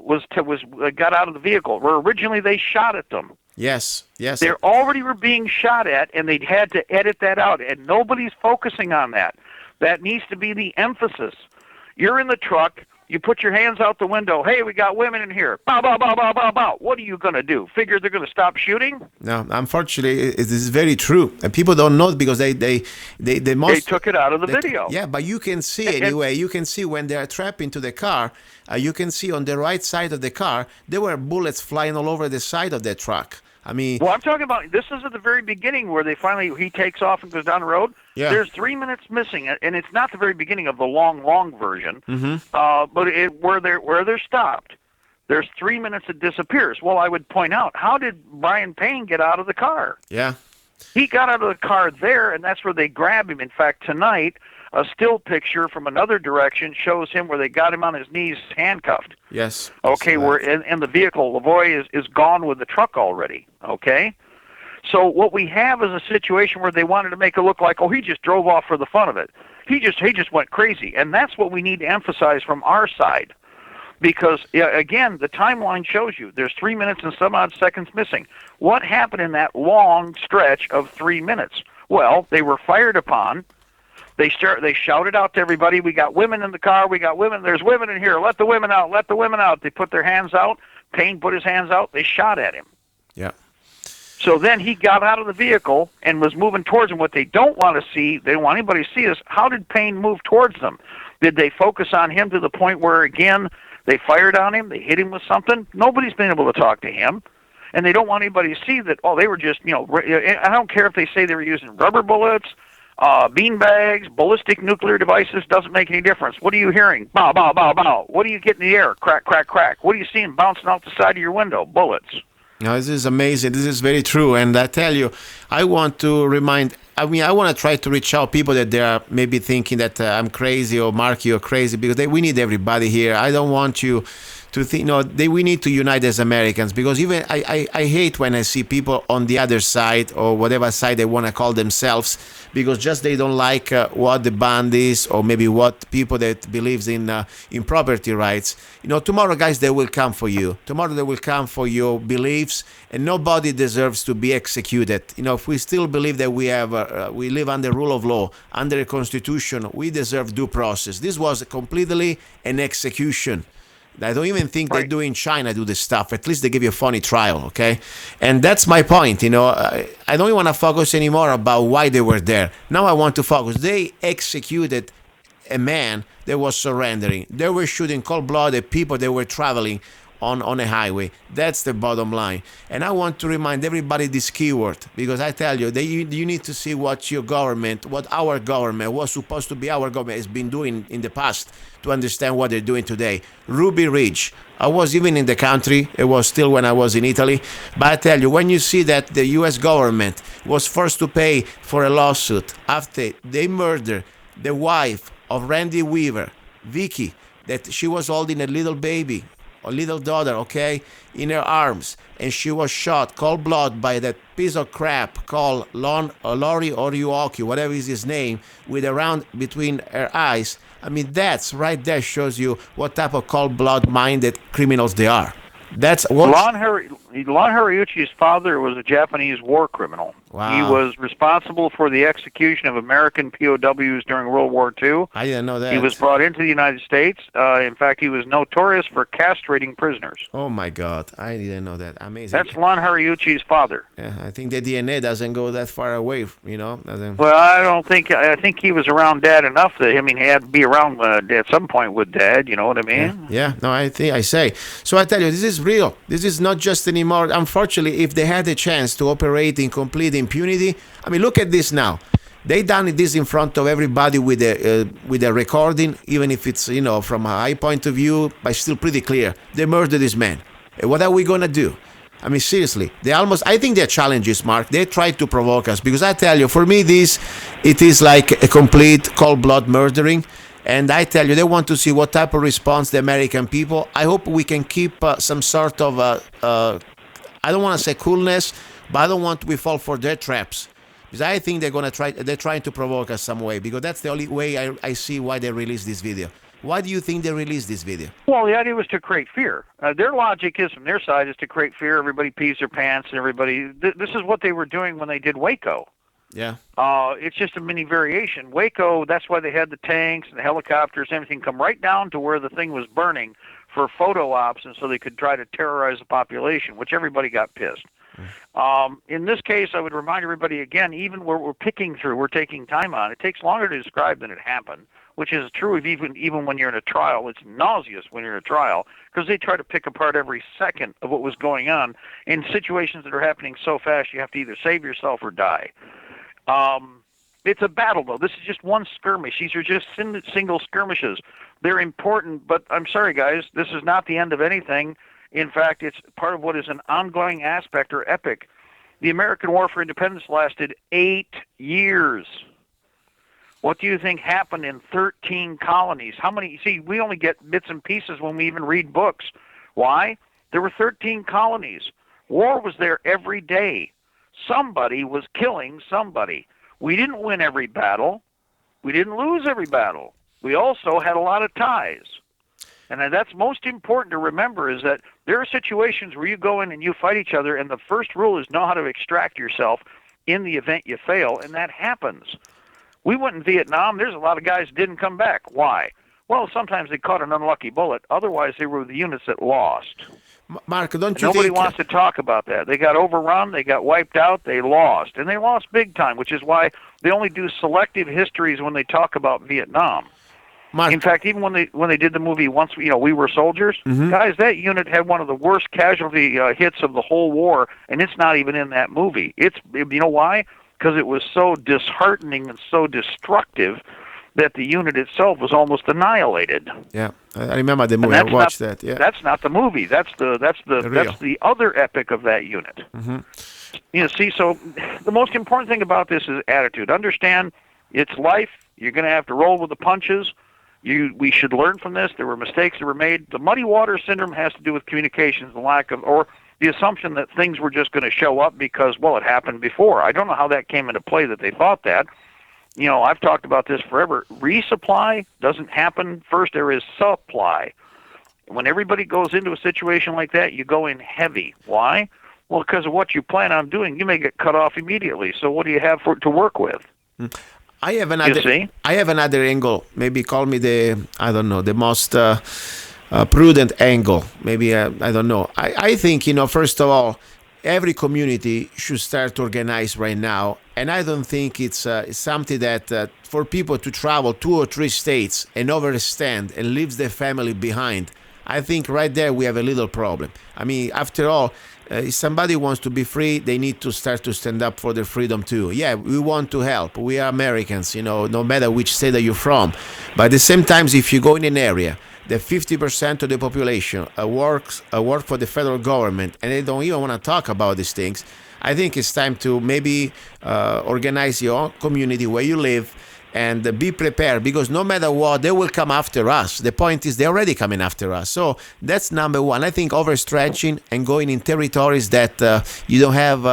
got out of the vehicle. Where originally they shot at them. Yes. They already were being shot at, and they had to edit that out, and nobody's focusing on that. That needs to be the emphasis. You're in the truck. You put your hands out the window. Hey, we got women in here. Bow, bow, bow, bow, bow, bow. What are you going to do? Figure they're going to stop shooting? No, unfortunately, it is very true, and people don't know it because they took it out of the video. Yeah, but you can see anyway. You can see when they are trapped into the car. You can see on the right side of the car there were bullets flying all over the side of the truck. I mean, well, I'm talking about this is at the very beginning where he takes off and goes down the road. Yeah. There's 3 minutes missing, and it's not the very beginning of the long version. Mm-hmm. But where they're stopped, there's 3 minutes it disappears. Well, I would point out, how did Brian Payne get out of the car? Yeah, he got out of the car there, and that's where they grab him. In fact, tonight, a still picture from another direction shows him where they got him on his knees, handcuffed. Yes. Okay, we're in the vehicle. Lavoy is gone with the truck already. Okay, so what we have is a situation where they wanted to make it look like, oh, he just drove off for the fun of it. He just went crazy, and that's what we need to emphasize from our side, because again, the timeline shows you there's 3 minutes and some odd seconds missing. What happened in that long stretch of 3 minutes? Well, they were fired upon. They shouted out to everybody, we got women in the car, we got women, there's women in here, let the women out, let the women out. They put their hands out, Payne put his hands out, they shot at him. Yeah. So then he got out of the vehicle and was moving towards them. What they don't want to see, they don't want anybody to see is, how did Payne move towards them? Did they focus on him to the point where, again, they fired on him, they hit him with something? Nobody's been able to talk to him. And they don't want anybody to see that, oh, they were just, I don't care if they say they were using rubber bullets, bean bags, ballistic nuclear devices, doesn't make any difference. What are you hearing? Bow, bow, bow, bow. What do you get in the air? Crack, crack, crack. What are you seeing bouncing out the side of your window? Bullets. No, this is amazing. This is very true. And I tell you, I want to try to reach out people that they are maybe thinking that I'm crazy or Mark, you're crazy, because we need everybody here. I don't want you to think, we need to unite as Americans, because even I hate when I see people on the other side or whatever side they want to call themselves, because just they don't like what the band is, or maybe what people that believes in property rights. Tomorrow, guys, they will come for you. Tomorrow they will come for your beliefs, and nobody deserves to be executed. If we still believe that we live under rule of law, under a constitution, we deserve due process. This was completely an execution. I don't even think they do in China do this stuff. At least they give you a funny trial, okay? And that's my point, I don't want to focus anymore about why they were there. Now I want to focus. They executed a man that was surrendering. They were shooting cold-blooded people that were traveling on a highway. That's the bottom line. And I want to remind everybody this keyword, because I tell you, you need to see what our government was supposed to be our government has been doing in the past to understand what they're doing today. Ruby Ridge. I was even in the country. It was still when I was in Italy. But I tell you, when you see that the U.S. government was forced to pay for a lawsuit after they murdered the wife of Randy Weaver, Vicky, that she was holding a little baby, a little daughter, okay, in her arms, and she was shot cold blood by that piece of crap called Lori Oriuoki, whatever is his name, with a round between her eyes. I mean, that's right there shows you what type of cold blood minded criminals they are. That's what Lon Hariuchi's father was a Japanese war criminal. Wow. He was responsible for the execution of American POWs during World War II. I didn't know that. He was brought into the United States. In fact, he was notorious for castrating prisoners. Oh my God, I didn't know that. Amazing. That's Lon Hariuchi's father. Yeah, I think the DNA doesn't go that far away, you know. Well, I think he was around Dad enough that, I mean, he had to be around at some point with Dad, you know what I mean? Yeah, no, I say. So I tell you, this is real. This is not just anymore. Unfortunately, if they had a chance to operate in complete impunity, I mean, look at this now. They done this in front of everybody with a recording, even if it's, you know, from a high point of view, but still pretty clear. They murdered this man. What are we gonna do? I mean, seriously, I think their challenges, Mark, they try to provoke us, because I tell you, for me, it is like a complete cold-blood murdering, and I tell you, they want to see what type of response the American people. I hope we can keep some sort of, I don't want to say coolness, but I don't want we fall for their traps, because I think they're trying to provoke us some way, because that's the only way I see why they released this video. Why do you think they released this video? Well, the idea was to create fear. Their logic is, from their side, is to create fear. Everybody pees their pants, and everybody. This is what they were doing when they did Waco. Yeah. It's just a mini variation. Waco, that's why they had the tanks and the helicopters and everything come right down to where the thing was burning for photo ops, and so they could try to terrorize the population, which everybody got pissed. In this case, I would remind everybody again, even where we're picking through, we're taking time on. It takes longer to describe than it happened, which is true of even when you're in a trial. It's nauseous when you're in a trial, because they try to pick apart every second of what was going on in situations that are happening so fast you have to either save yourself or die. It's a battle, though. This is just one skirmish. These are just single skirmishes. They're important, but I'm sorry, guys, this is not the end of anything. In fact, it's part of what is an ongoing aspect or epic. The American War for Independence lasted 8 years. What do you think happened in 13 colonies? How many? See, we only get bits and pieces when we even read books. Why? There were 13 colonies. War was there every day. Somebody was killing somebody. We didn't win every battle. We didn't lose every battle. We also had a lot of ties. And that's most important to remember, is that there are situations where you go in and you fight each other, and the first rule is know how to extract yourself in the event you fail, and that happens. We went in Vietnam. There's a lot of guys who didn't come back. Why? Well, sometimes they caught an unlucky bullet. Otherwise, they were the units that lost. Mark, don't you Nobody think... wants to talk about that. They got overrun. They got wiped out. They lost. And they lost big time, which is why they only do selective histories when they talk about Vietnam. Mark, in fact, even when they did the movie Once We Were Soldiers, guys, that unit had one of the worst casualty hits of the whole war, and it's not even in that movie. You know why? Because it was so disheartening and so destructive that the unit itself was almost annihilated. Yeah, I remember the movie. I watched that. Yeah, that's not the movie. That's the other epic of that unit. You know, see, so the most important thing about this is attitude. Understand, it's life. You're going to have to roll with the punches. We should learn from this. There were mistakes that were made. The muddy water syndrome has to do with communications, the lack of, or the assumption that things were just going to show up because, well, it happened before. I don't know how that came into play, that they thought that. You know, I've talked about this forever. Resupply doesn't happen. First, there is supply. When everybody goes into a situation like that, you go in heavy. Why? Well, because of what you plan on doing, you may get cut off immediately. So what do you have to work with? I have another angle. Maybe call me the most prudent angle. Maybe, I don't know. I think, first of all, every community should start to organize right now. And I don't think it's something that for people to travel 2 or 3 states and overstand and leave their family behind. I think right there we have a little problem. I mean, after all, if somebody wants to be free, they need to start to stand up for their freedom too. Yeah, we want to help. We are Americans, no matter which state that you're from. But at the same time, if you go in an area that 50% of the population work for the federal government and they don't even want to talk about these things, I think it's time to maybe organize your own community where you live and be prepared, because no matter what, they will come after us. The point is, they're already coming after us. So that's number one. I think overstretching and going in territories that you don't have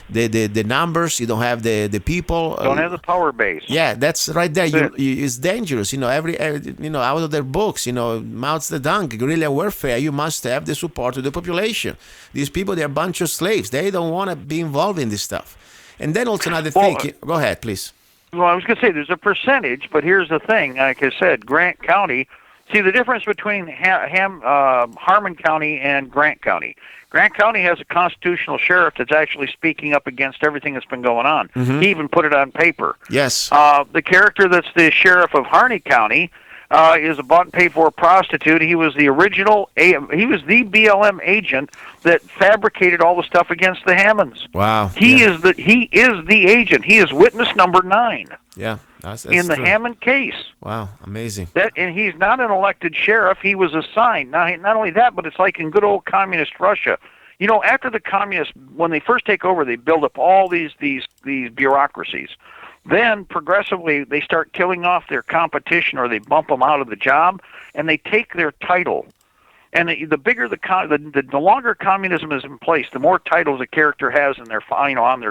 the numbers, you don't have the people, don't have the power base. Yeah, that's right there. It's dangerous. Out of their books, Mao Zedong, guerrilla warfare. You must have the support of the population. These people, they're a bunch of slaves. They don't want to be involved in this stuff. And then also another thing. Go ahead, please. Well, I was going to say there's a percentage, but here's the thing. Like I said, Grant County. See the difference between Harmon County and Grant County. Grant County has a constitutional sheriff that's actually speaking up against everything that's been going on. Mm-hmm. He even put it on paper. Yes. The character that's the sheriff of Harney County is a bought and paid for prostitute. He was the original. He was the BLM agent that fabricated all the stuff against the Hammonds. Wow. He is the agent. He is witness number 9. Yeah. That's in the true. Hammond case. Wow, amazing. And he's not an elected sheriff. He was assigned. Not only that, but it's like in good old communist Russia. After the communists, when they first take over, they build up all these bureaucracies. Then progressively, they start killing off their competition, or they bump them out of the job, and they take their title. And the bigger the longer communism is in place, the more titles a character has in their on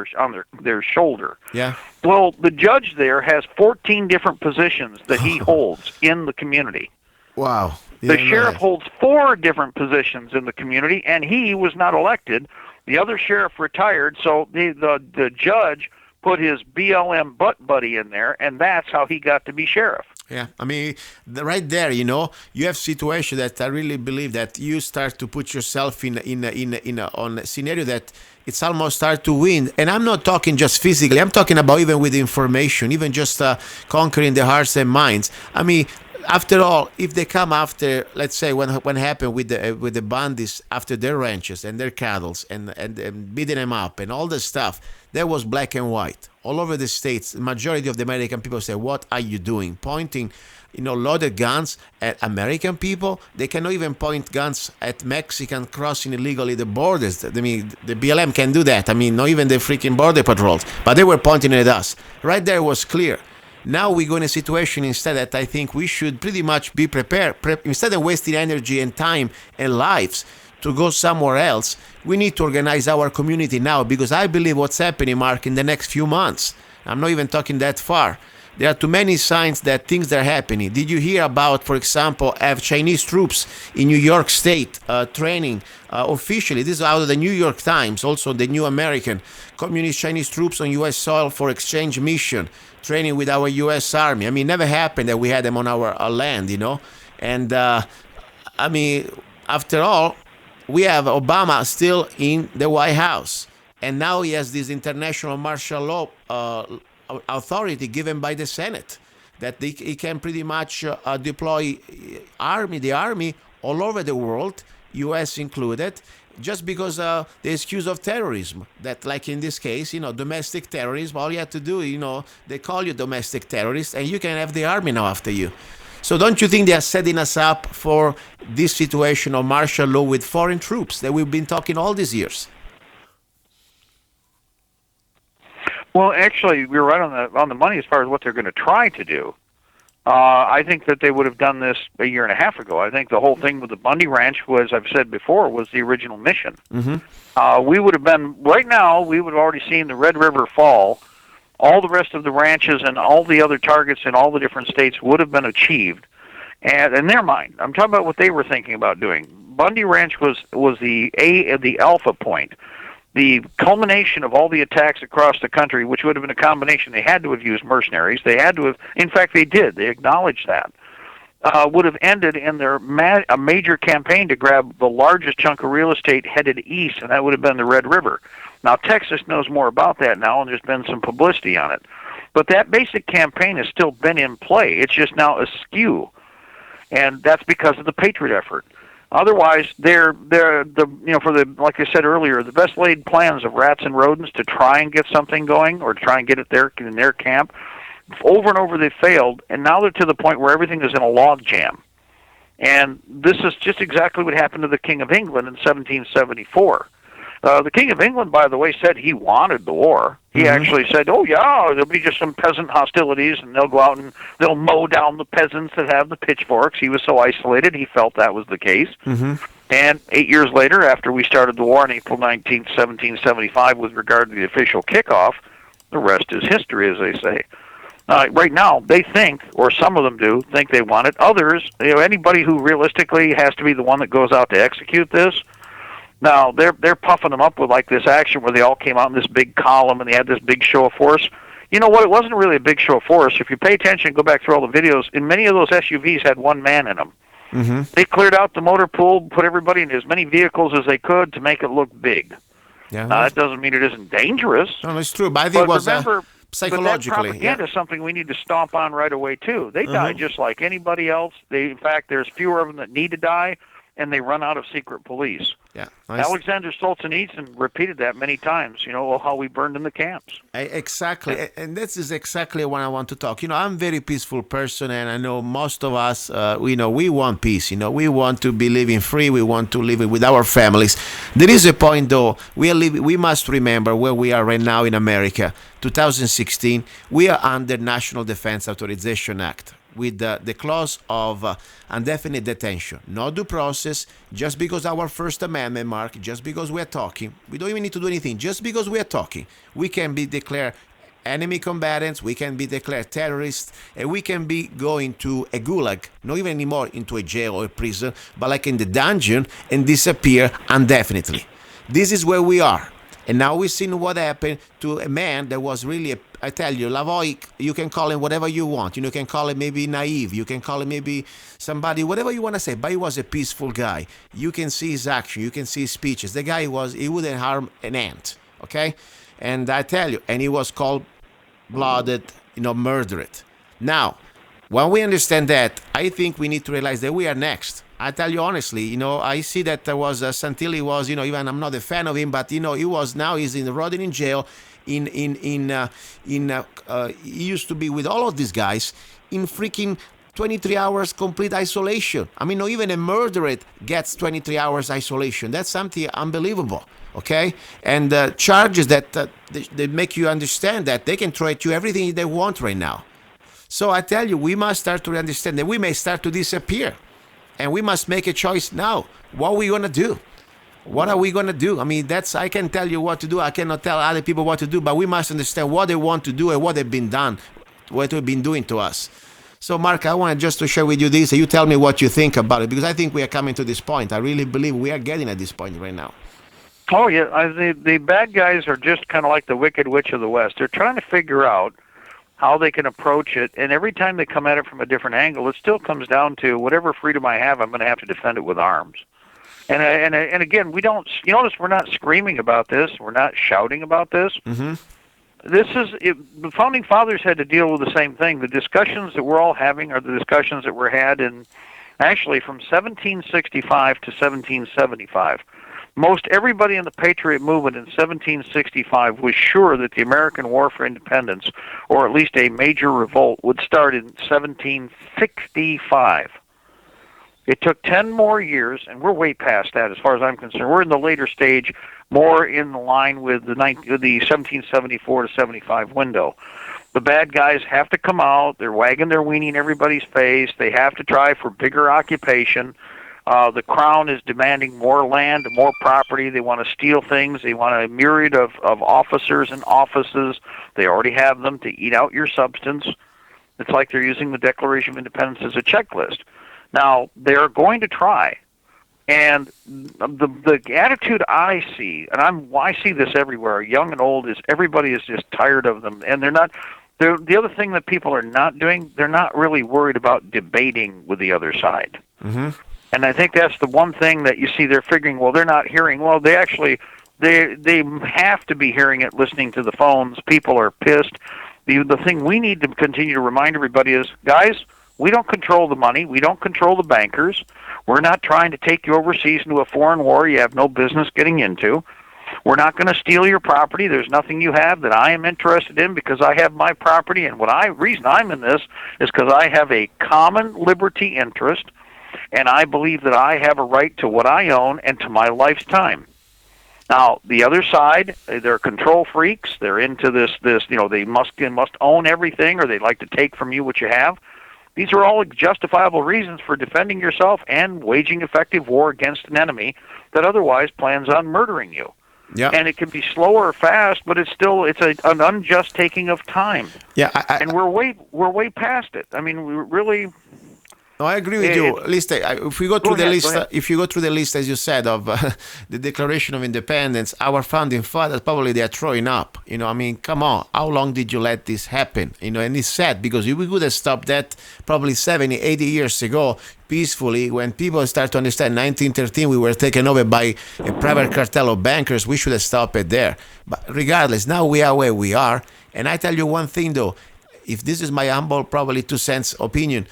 their shoulder. Yeah. Well, the judge there has 14 different positions that he holds in the community. Wow. The sheriff holds 4 different positions in the community, and he was not elected. The other sheriff retired, so the judge put his BLM butt buddy in there, and that's how he got to be sheriff. Yeah, I mean, right there, you have situation that I really believe that you start to put yourself on a scenario that it's almost start to win. And I'm not talking just physically. I'm talking about even with information, even just conquering the hearts and minds. I mean, after all, if they come after, let's say, when happened with the bandits after their ranches and their cattle and beating them up and all this stuff, that was black and white all over the states. The majority of the American people say, "What are you doing?" Pointing, loaded guns at American people. They cannot even point guns at Mexicans crossing illegally the borders. I mean, the BLM can do that. I mean, not even the freaking border patrols, but they were pointing at us. Right there was clear. Now we go in a situation instead that I think we should pretty much be prepared. Instead of wasting energy and time and lives to go somewhere else, we need to organize our community now, because I believe what's happening, Mark, in the next few months, I'm not even talking that far, there are too many signs that things are happening. Did you hear about, for example, have Chinese troops in New York State training officially? This is out of the New York Times, also the New American. Communist Chinese troops on U.S. soil for exchange mission, training with our U.S. Army. I mean, it never happened that we had them on our land, And, I mean, after all, we have Obama still in the White House. And now he has this international martial law authority given by the Senate that he can pretty much deploy the army all over the world, U.S. included, just because the excuse of terrorism. That, like in this case, domestic terrorism, all you have to do, they call you domestic terrorist, and you can have the army now after you. So don't you think they are setting us up for this situation of martial law with foreign troops that we've been talking all these years? Well, actually, we're right on the money as far as what they're going to try to do. I think that they would have done this a year and a half ago. I think the whole thing with the Bundy Ranch, as I've said before, was the original mission. Mm-hmm. We would have been, right now, we would have already seen the Red River fall. All the rest of the ranches and all the other targets in all the different states would have been achieved. And in their mind, I'm talking about what they were thinking about doing. Bundy Ranch was the alpha point, the culmination of all the attacks across the country, which would have been a combination. They had to have used mercenaries. They had to have, in fact, they did. They acknowledged that. Would have ended in a major campaign to grab the largest chunk of real estate headed east, and that would have been the Red River. Now, Texas knows more about that now, and there's been some publicity on it. But that basic campaign has still been in play. It's just now askew, and that's because of the Patriot effort. Otherwise, they're like I said earlier, the best laid plans of rats and rodents to try and get something going or to try and get it there in their camp. Over and over they failed, and now they're to the point where everything is in a log jam. And this is just exactly what happened to the King of England in 1774. The King of England, by the way, said he wanted the war. He actually said, "Oh yeah, there'll be just some peasant hostilities, and they'll go out and they'll mow down the peasants that have the pitchforks." He was so isolated, he felt that was the case. And 8 years later, after we started the war on April 19th, 1775, with regard to the official kickoff, the rest is history, as they say. Right now, they think, or some of them do, think they want it. Others, anybody who realistically has to be the one that goes out to execute this. Now, they're puffing them up with like this action where they all came out in this big column and they had this big show of force. You know what? It wasn't really a big show of force. If you pay attention and go back through all the videos, in many of those SUVs had one man in them. They cleared out the motor pool, put everybody in as many vehicles as they could to make it look big. That doesn't mean it isn't dangerous. No, it's true. But I think it was psychologically. But that propaganda is something we need to stomp on right away, too. They die just like anybody else. In fact, there's fewer of them that need to die, and they run out of secret police. Alexander Solzhenitsyn repeated that many times, how we burned in the camps. Exactly. And this is exactly what I want to talk. I'm a very peaceful person, and I know most of us, we want peace. We want to be living free. We want to live with our families. There is a point, though. We must remember where we are right now in America. 2016, we are under National Defense Authorization Act, with the clause of indefinite detention. No due process, just because our First Amendment, Mark, just because we are talking. We don't even need to do anything. Just because we are talking, we can be declared enemy combatants, we can be declared terrorists, and we can be going to a gulag, not even anymore into a jail or a prison, but like in the dungeon, and disappear indefinitely. This is where we are. And now we've seen what happened to a man that was really, I tell you, Lavoy, you can call him whatever you want. You can call him maybe naive. You can call him maybe somebody, whatever you want to say. But he was a peaceful guy. You can see his action. You can see his speeches. The guy he wouldn't harm an ant, okay? And I tell you, and he was cold-blooded, murdered. Now, when we understand that, I think we need to realize that we are next. I tell you honestly, I see that there was Santilli was, even I'm not a fan of him, but he he's rotting in jail. He used to be with all of these guys in freaking 23 hours complete isolation. I mean, not even a murderer gets 23 hours isolation. That's something unbelievable. Okay, and charges that they make you understand that they can throw at you everything they want right now. So I tell you, we must start to understand that we may start to disappear. And we must make a choice now. What are we going to do? What are we going to do? I mean, I can tell you what to do. I cannot tell other people what to do, but we must understand what they want to do and what they've been doing to us. So, Mark, I want just to share with you this. You tell me what you think about it, because I think we are coming to this point. I really believe we are getting at this point right now. Oh, yeah. The bad guys are just kind of like the Wicked Witch of the West. They're trying to figure out how they can approach it, and every time they come at it from a different angle, it still comes down to whatever freedom I have, I'm going to have to defend it with arms. And again, we don't. You notice we're not screaming about this, we're not shouting about this. The founding fathers had to deal with the same thing. The discussions that we're all having are the discussions that were had in actually from 1765 to 1775. Most everybody in the Patriot movement in 1765 was sure that the American War for Independence, or at least a major revolt, would start in 1765. It took 10 more years, and we're way past that as far as I'm concerned. We're in the later stage, more in the line with the 1774 to 75 window. The bad guys have to come out. They're wagging their weenie in everybody's face. They have to try for bigger occupation. The Crown is demanding more land, more property. They want to steal things. They want a myriad of officers and offices. They already have them to eat out your substance. It's like they're using the Declaration of Independence as a checklist. Now, they're going to try. And the attitude I see, and I see this everywhere, young and old, is everybody is just tired of them. And the other thing that people are not doing, they're not really worried about debating with the other side. And I think that's the one thing that you see they're figuring, well, they're not hearing. Well, they have to be hearing it, listening to the phones. People are pissed. The thing we need to continue to remind everybody is, guys, we don't control the money. We don't control the bankers. We're not trying to take you overseas into a foreign war you have no business getting into. We're not going to steal your property. There's nothing you have that I am interested in because I have my property. And reason I'm in this is because I have a common liberty interest. And I believe that I have a right to what I own and to my life's time. Now, the other side, they're control freaks. They're into this, they must own everything, or they like to take from you what you have. These are all justifiable reasons for defending yourself and waging effective war against an enemy that otherwise plans on murdering you. Yeah. And it can be slow or fast, but it's an unjust taking of time. Yeah, and we're way past it. I mean, we really. No, I agree with you. List. If we go through the list, if you go through the list, as you said, of the Declaration of Independence, our founding fathers probably they are throwing up. I mean, come on, how long did you let this happen? And it's sad because we could have stopped that probably 70, 80 years ago peacefully. When people start to understand 1913 we were taken over by a private cartel of bankers, we should have stopped it there. But regardless, now we are where we are. And I tell you one thing though, if this is my humble, probably 2 cents opinion,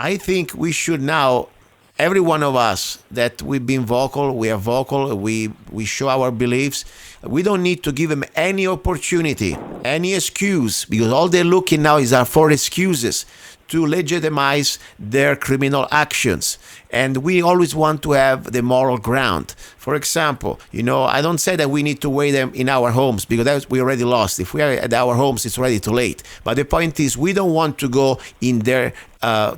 I think we should now, every one of us that we've been vocal, we are vocal, we show our beliefs. We don't need to give them any opportunity, any excuse, because all they're looking now is for excuses to legitimize their criminal actions. And we always want to have the moral ground. For example, I don't say that we need to weigh them in our homes, because we already lost. If we are at our homes, it's already too late. But the point is, we don't want to go in their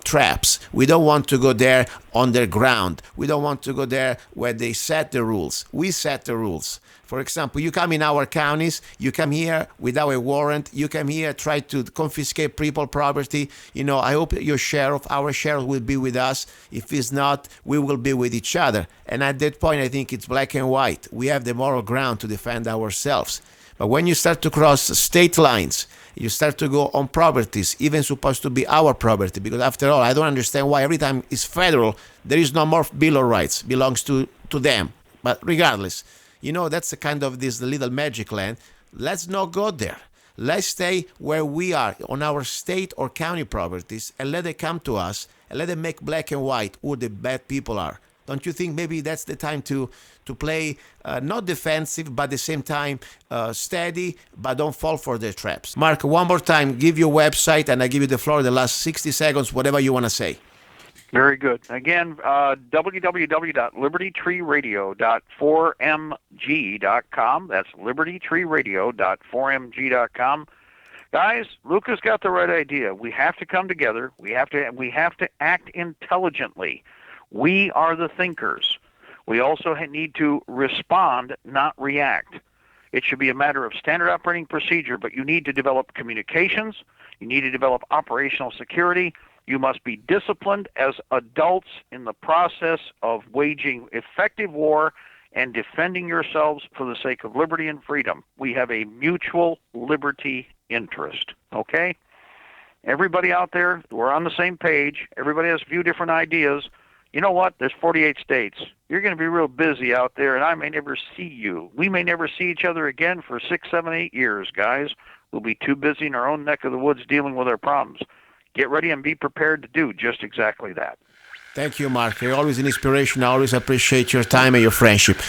traps. We don't want to go there on their ground. We don't want to go there where they set the rules. We set the rules. For example, you come in our counties, you come here without a warrant, you come here, try to confiscate people's property. I hope our sheriff will be with us. If it's not, we will be with each other. And at that point, I think it's black and white. We have the moral ground to defend ourselves. But when you start to cross state lines, you start to go on properties, even supposed to be our property, because after all, I don't understand why every time it's federal, there is no more Bill of Rights, belongs to them. But regardless, that's the kind of this little magic land. Let's not go there. Let's stay where we are, on our state or county properties, and let it come to us, and let them make black and white who the bad people are. Don't you think maybe that's the time to play not defensive, but at the same time steady, but don't fall for their traps? Mark, one more time, give your website, and I give you the floor the last 60 seconds, whatever you want to say. Very good. Again, www.libertytreeradio.4mg.com. That's libertytreeradio.4mg.com. Guys, Luca's got the right idea. We have to come together. We have to act intelligently. We are the thinkers. We also need to respond, not react. It should be a matter of standard operating procedure, but you need to develop communications. You need to develop operational security. You must be disciplined as adults in the process of waging effective war and defending yourselves for the sake of liberty and freedom. We have a mutual liberty interest, okay? Everybody out there, we're on the same page. Everybody has a few different ideas. You know what? There's 48 states. You're going to be real busy out there, and I may never see you. We may never see each other again for 6, 7, 8 years, guys. We'll be too busy in our own neck of the woods dealing with our problems. Get ready and be prepared to do just exactly that. Thank you, Mark. You're always an inspiration. I always appreciate your time and your friendship.